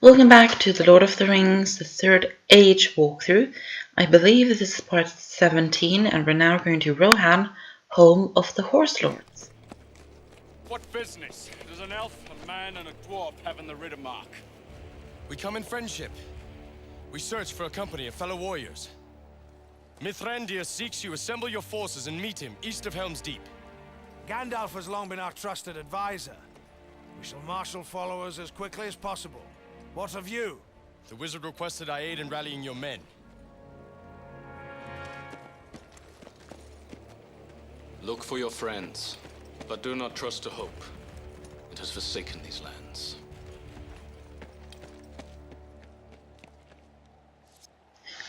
Welcome back to the Lord of the Rings, the Third Age walkthrough. I believe this is part 17 and we're now going to Rohan, home of the Horse Lords. What business does an elf, a man, and a dwarf have in the ridmark? We come in friendship. We search for a company of fellow warriors. Mithrandir seeks you. Assemble your forces and meet him east of Helm's Deep. Gandalf has long been our trusted advisor. We shall marshal followers as quickly as possible. What of you? The wizard requested I aid in rallying your men. Look for your friends, but do not trust to hope. It has forsaken these lands.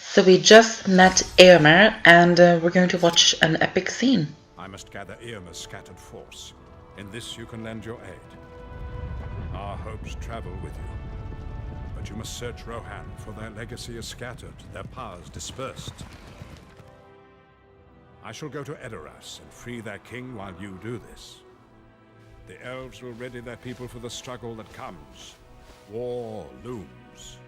So we just met Éomer and we're going to watch an epic scene. I must gather Éomer's scattered force. In this you can lend your aid. Our hopes travel with you. But you must search Rohan, for their legacy is scattered, their powers dispersed. I shall go to Edoras and free their king while you do this. The elves will ready their people for the struggle that comes. War looms.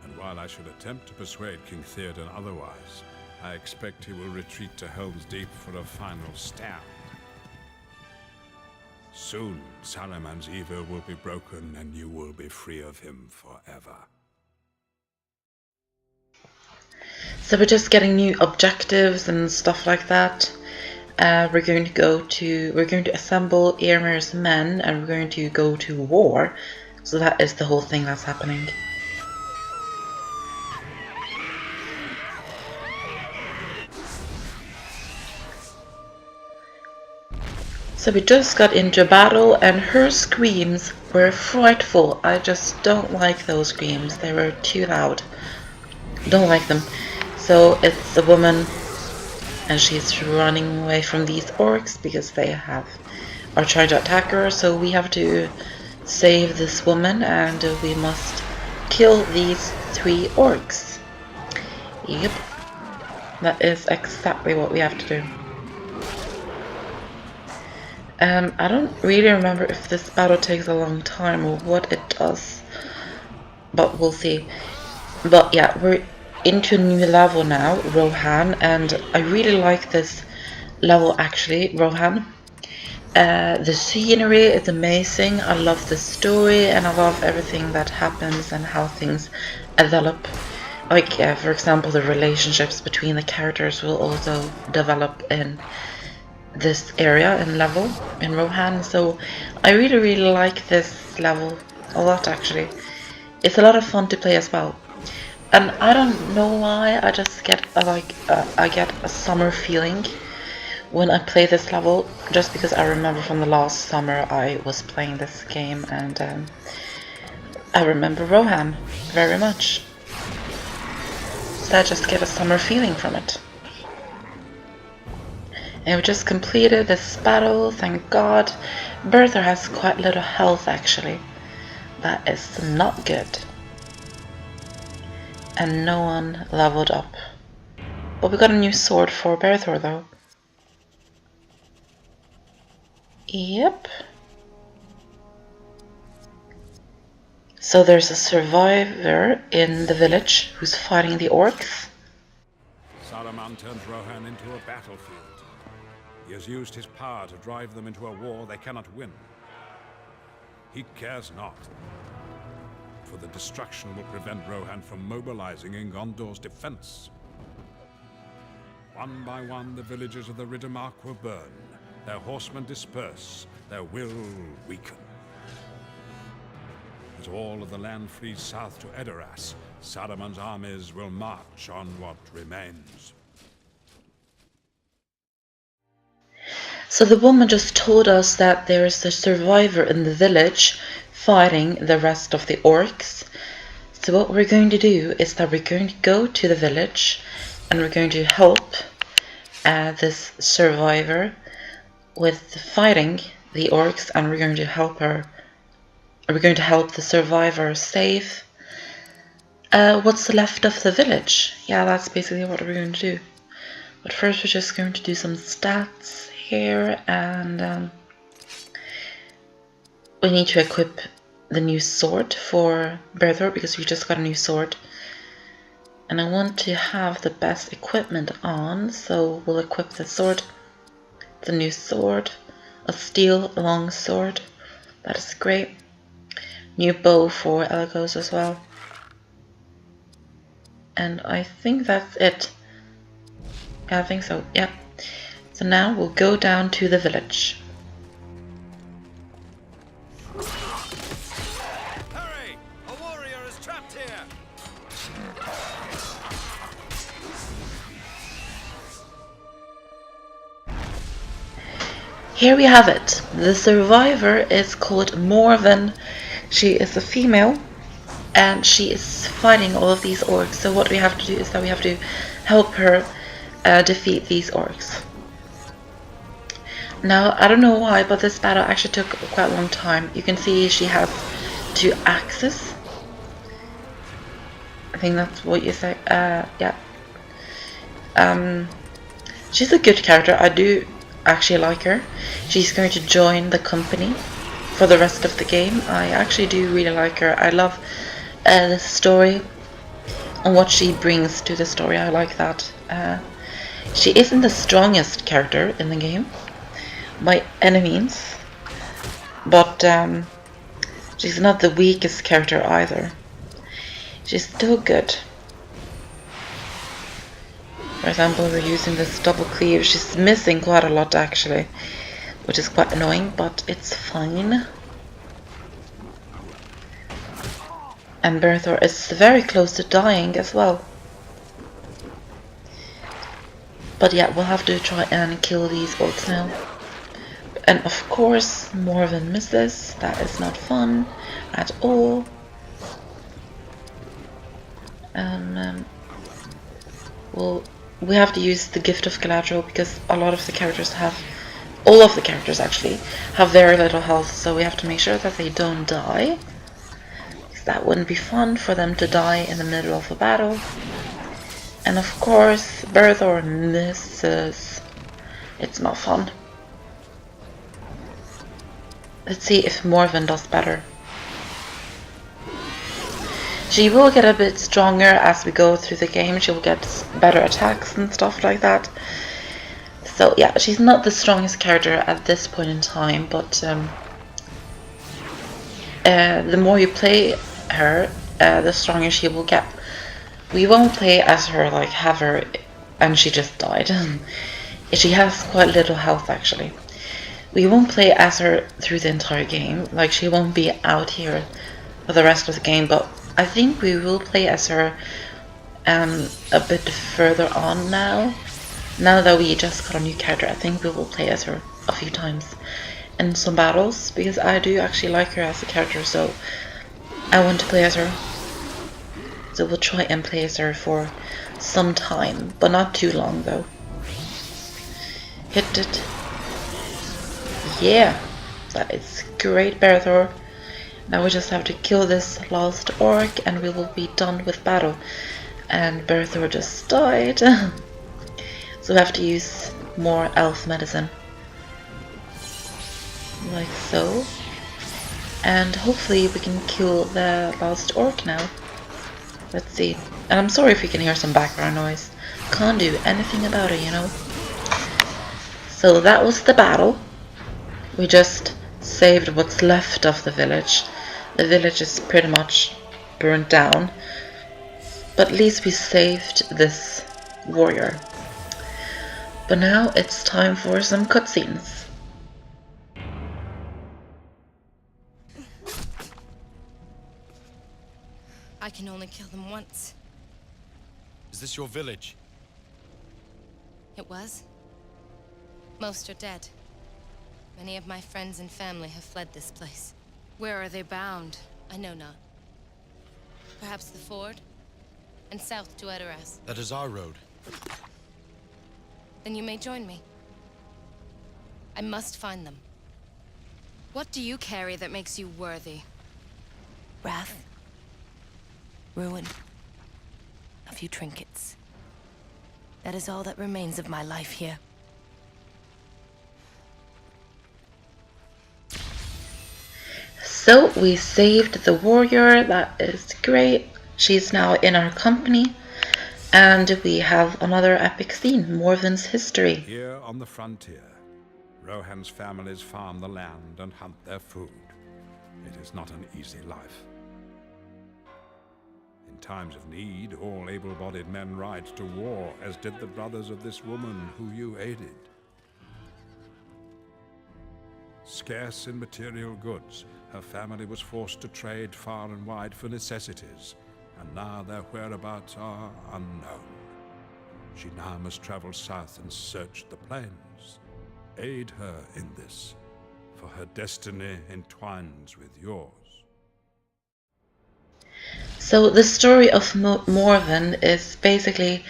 And while I shall attempt to persuade King Theoden otherwise, I expect he will retreat to Helm's Deep for a final stand. Soon, Saruman's evil will be broken and you will be free of him forever. So we're just getting new objectives and stuff like that. We're going to assemble Éomer's men and we're going to go to war. So that is the whole thing that's happening. So we just got into a battle and her screams were frightful. I just don't like those screams. They were too loud. Don't like them. So it's a woman and she's running away from these orcs because they are trying to attack her. So we have to save this woman and we must kill these 3 orcs. Yep. That is exactly what we have to do. I don't really remember if this battle takes a long time or what it does, but we'll see. But yeah, we're into a new level now, Rohan, and I really like this level actually, Rohan. The scenery is amazing, I love the story and I love everything that happens and how things develop. Like, for example, the relationships between the characters will also develop in this area and level in Rohan, so I really like this level a lot actually. It's a lot of fun to play as well, and I don't know why I just get I get a summer feeling when I play this level, just because I remember from the last summer I was playing this game and I remember Rohan very much, so I just get a summer feeling from it. And we just completed this battle, thank God. Bertha has quite little health actually. That is not good. And no one leveled up. But we got a new sword for Bertha though. Yep. So there's a survivor in the village who's fighting the orcs. Saruman turns Rohan into a battlefield. He has used his power to drive them into a war they cannot win. He cares not, for the destruction will prevent Rohan from mobilizing in Gondor's defense. One by one, the villages of the ridmark will burn, their horsemen disperse, their will weaken. As all of the land flees south to Edoras, Saruman's armies will march on what remains. So the woman just told us that there is a survivor in the village fighting the rest of the orcs. So what we're going to do is that we're going to go to the village and we're going to help this survivor with fighting the orcs, and we're going to help her. We're going to help the survivor save what's left of the village. Yeah, that's basically what we're going to do. But first we're just going to do some stats here, and we need to equip the new sword for Berthor because we just got a new sword. And I want to have the best equipment on, so we'll equip the sword, the new sword, a steel long sword. That is great. New bow for Elagos as well. And I think that's it. Yeah, I think so, yeah. So now we'll go down to the village. Hurry! A warrior is trapped here! Here we have it. The survivor is called Morwen. She is a female and she is fighting all of these orcs. So what we have to do is that we have to help her defeat these orcs. Now, I don't know why, but this battle actually took quite a long time. You can see she has 2 axes. I think that's what you say. Yeah. She's a good character. I do actually like her. She's going to join the company for the rest of the game. I actually do really like her. I love the story and what she brings to the story. I like that. She isn't the strongest character in the game by any means, but she's not the weakest character either. She's still good. For example, we're using this double cleave. She's missing quite a lot actually, which is quite annoying, but it's fine. And Berthor is very close to dying as well. But yeah, we'll have to try and kill these orcs now. And of course, Morwen misses. That is not fun at all. Well, we have to use the Gift of Galadriel because a lot of the characters have, all of the characters actually, have very little health, so we have to make sure that they don't die. Because that wouldn't be fun for them to die in the middle of a battle. And of course, Berthor misses. It's not fun. Let's see if Morwen does better. She will get a bit stronger as we go through the game. She will get better attacks and stuff like that. So yeah, she's not the strongest character at this point in time, but the more you play her, the stronger she will get. We won't play as her, like have her and she just died. She has quite little health actually. We won't play as her through the entire game, like she won't be out here for the rest of the game, but I think we will play as her a bit further on now. Now that we just got a new character, I think we will play as her a few times in some battles, because I do actually like her as a character, so I want to play as her. So we'll try and play as her for some time, but not too long though. Hit it. Yeah, that is great, Berthor. Now we just have to kill this last orc and we will be done with battle. And Berthor just died. So we have to use more elf medicine. Like so. And hopefully we can kill the last orc now. Let's see. And I'm sorry if you can hear some background noise. Can't do anything about it, you know. So that was the battle. We just saved what's left of the village. The village is pretty much burnt down. But at least we saved this warrior. But now it's time for some cutscenes. I can only kill them once. Is this your village? It was. Most are dead. Many of my friends and family have fled this place. Where are they bound? I know not. Perhaps the ford? And south to Edoras. That is our road. Then you may join me. I must find them. What do you carry that makes you worthy? Wrath? Ruin? A few trinkets. That is all that remains of my life here. So we saved the warrior, that is great. She's now in our company. And we have another epic scene, Morwen's history. Here on the frontier, Rohan's families farm the land and hunt their food. It is not an easy life. In times of need, all able-bodied men ride to war, as did the brothers of this woman who you aided. Scarce in material goods, her family was forced to trade far and wide for necessities, and now their whereabouts are unknown. She now must travel south and search the plains. Aid her in this, for her destiny entwines with yours. So the story of Morwen is basically,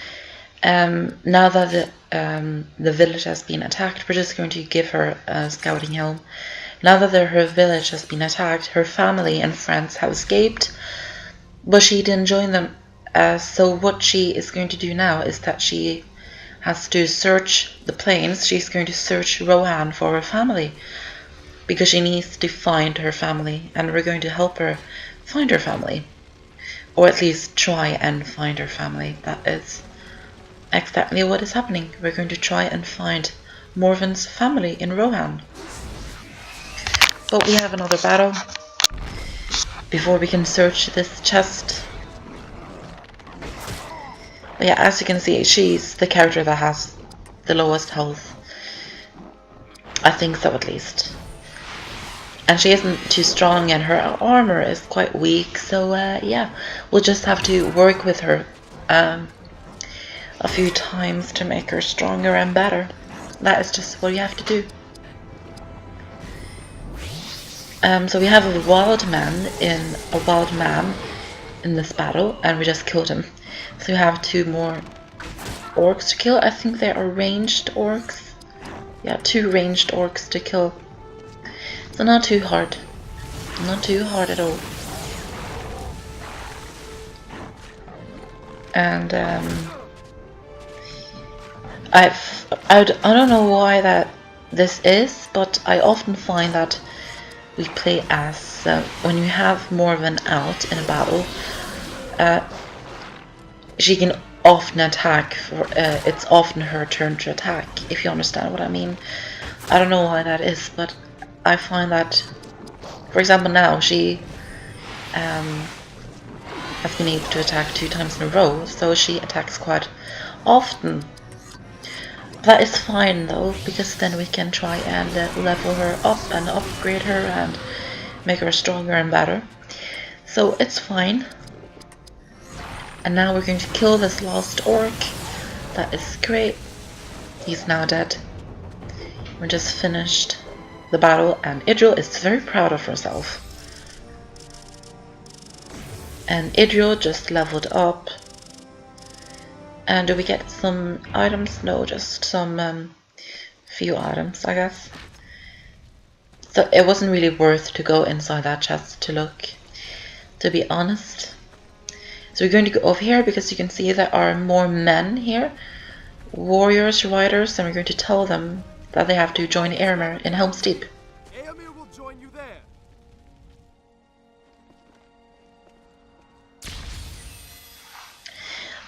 now that the village has been attacked, we're just going to give her a scouting helm. Now that her village has been attacked, her family and friends have escaped, but she didn't join them. So what she is going to do now is that she has to search the plains. She's going to search Rohan for her family, because she needs to find her family, and we're going to help her find her family. Or at least try and find her family. That is exactly what is happening. We're going to try and find Morwen's family in Rohan. But we have another battle before we can search this chest. But yeah, as you can see, she's the character that has the lowest health. I think so, at least. And she isn't too strong, and her armor is quite weak, so yeah, we'll just have to work with her a few times to make her stronger and better. That is just what you have to do. So we have a wild man in this battle, and we just killed him. So we have 2 more orcs to kill. I think they are ranged orcs. Yeah, 2 ranged orcs to kill. So not too hard. Not too hard at all. And I don't know why that this is, but I often find that we play as when you have Morwen out in a battle, she can often attack. It's often her turn to attack, if you understand what I mean. I don't know why that is, but I find that, for example, now she has been able to attack 2 times in a row, so she attacks quite often. That is fine though, because then we can try and level her up and upgrade her and make her stronger and better. So it's fine. And now we're going to kill this last orc. That is great. He's now dead. We just finished the battle, and Idril is very proud of herself. And Idril just leveled up. And do we get some items? No, just some few items, I guess. So it wasn't really worth to go inside that chest to look, to be honest. So we're going to go over here, because you can see there are more men here, warriors, riders, and we're going to tell them that they have to join Airmer in Helm's Deep. Aemir will join you there.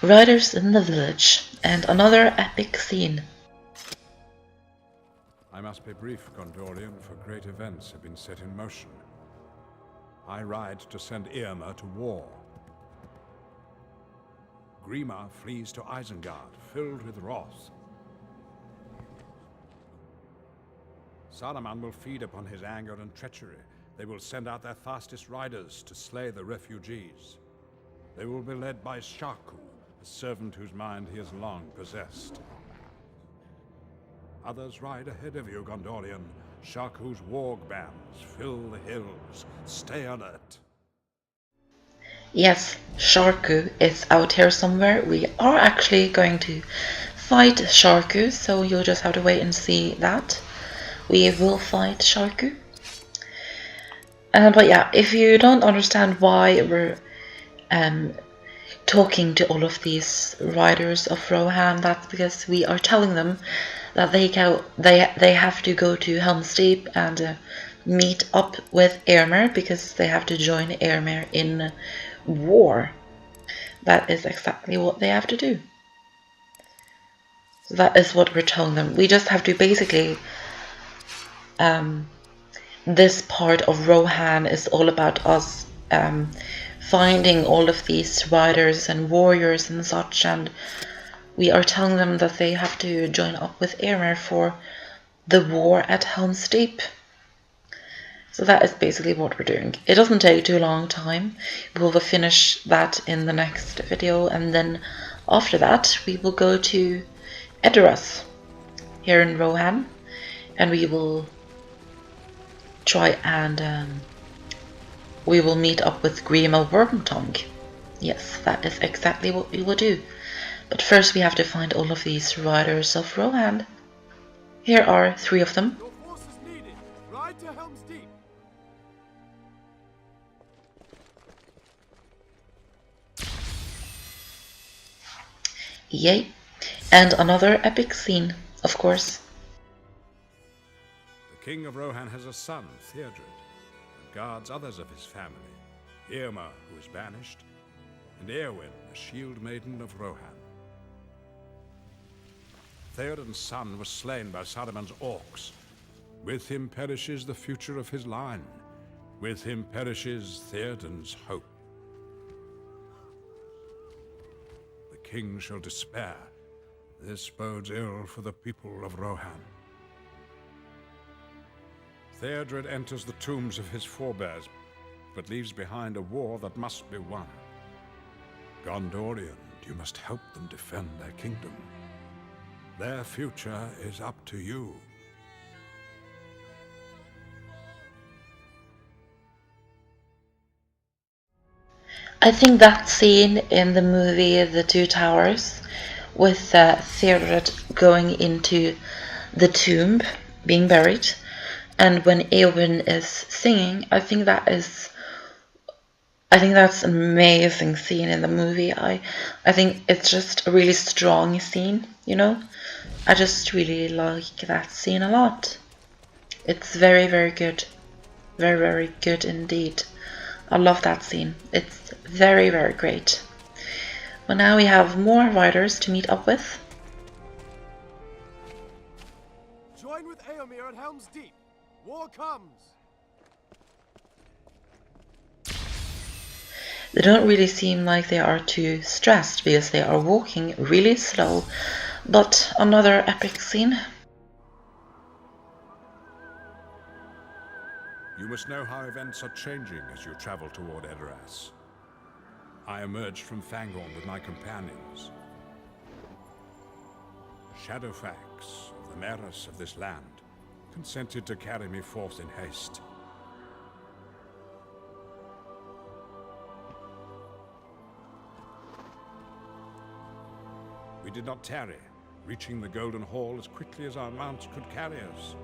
Riders in the village, and another epic scene. I must be brief, Gondorian, for great events have been set in motion. I ride to send Irma to war. Grima flees to Isengard, filled with wrath. Saruman will feed upon his anger and treachery. They will send out their fastest riders to slay the refugees. They will be led by Shaku, a servant whose mind he has long possessed. Others ride ahead of you, Gondorian. Shaku's warg bands fill the hills. Stay alert. Yes, Sharku is out here somewhere. We are actually going to fight Sharku, so you'll just have to wait and see that. We will fight Sharku. But yeah, if you don't understand why we're talking to all of these riders of Rohan, that's because we are telling them that they have to go to Helm's Deep and meet up with Airmer because they have to join Airmer in war. That is exactly what they have to do. So that is what we're telling them. We just have to basically, this part of Rohan is all about us finding all of these riders and warriors and such, and we are telling them that they have to join up with Airmer for the war at Helm's Deep. So that is basically what we're doing. It doesn't take too long time. We will finish that in the next video, and then after that we will go to Edoras here in Rohan, and we will try and we will meet up with Grima Wormtongue. Yes, that is exactly what we will do. But first we have to find all of these riders of Rohan. Here are 3 of them. Your forces needed. Ride to Helm's Deep. Yay. And another epic scene, of course. The king of Rohan has a son, Theodred, and guards others of his family. Irma, who is banished, and Eowyn, the shield maiden of Rohan. Theoden's son was slain by Saruman's orcs. With him perishes the future of his line. With him perishes Theoden's hope. The king shall despair. This bodes ill for the people of Rohan. Theodred enters the tombs of his forebears, but leaves behind a war that must be won. Gondorian, you must help them defend their kingdom. Their future is up to you. I think that scene in the movie The Two Towers, with Theodred going into the tomb, being buried, and when Eowyn is singing, I think that's an amazing scene in the movie. I think it's just a really strong scene, you know? I just really like that scene a lot. It's very, very good. Very, very good indeed. I love that scene. It's very, very great. Well, now we have more riders to meet up with. Join with Eomer at Helm's Deep. War comes. They don't really seem like they are too stressed because they are walking really slow. But another epic scene. You must know how events are changing as you travel toward Edoras. I emerged from Fangorn with my companions. Shadowfax of the Mayoress of this land consented to carry me forth in haste. We did not tarry, reaching the Golden Hall as quickly as our mounts could carry us.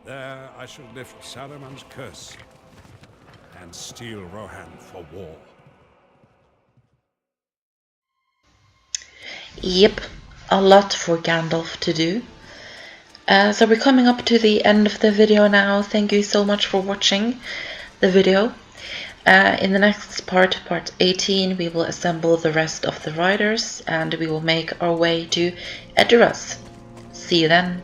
There I shall lift Saruman's curse and steel Rohan for war. Yep, a lot for Gandalf to do. So we're coming up to the end of the video now. Thank you so much for watching the video. In the next part, part 18, we will assemble the rest of the riders and we will make our way to Edoras. See you then.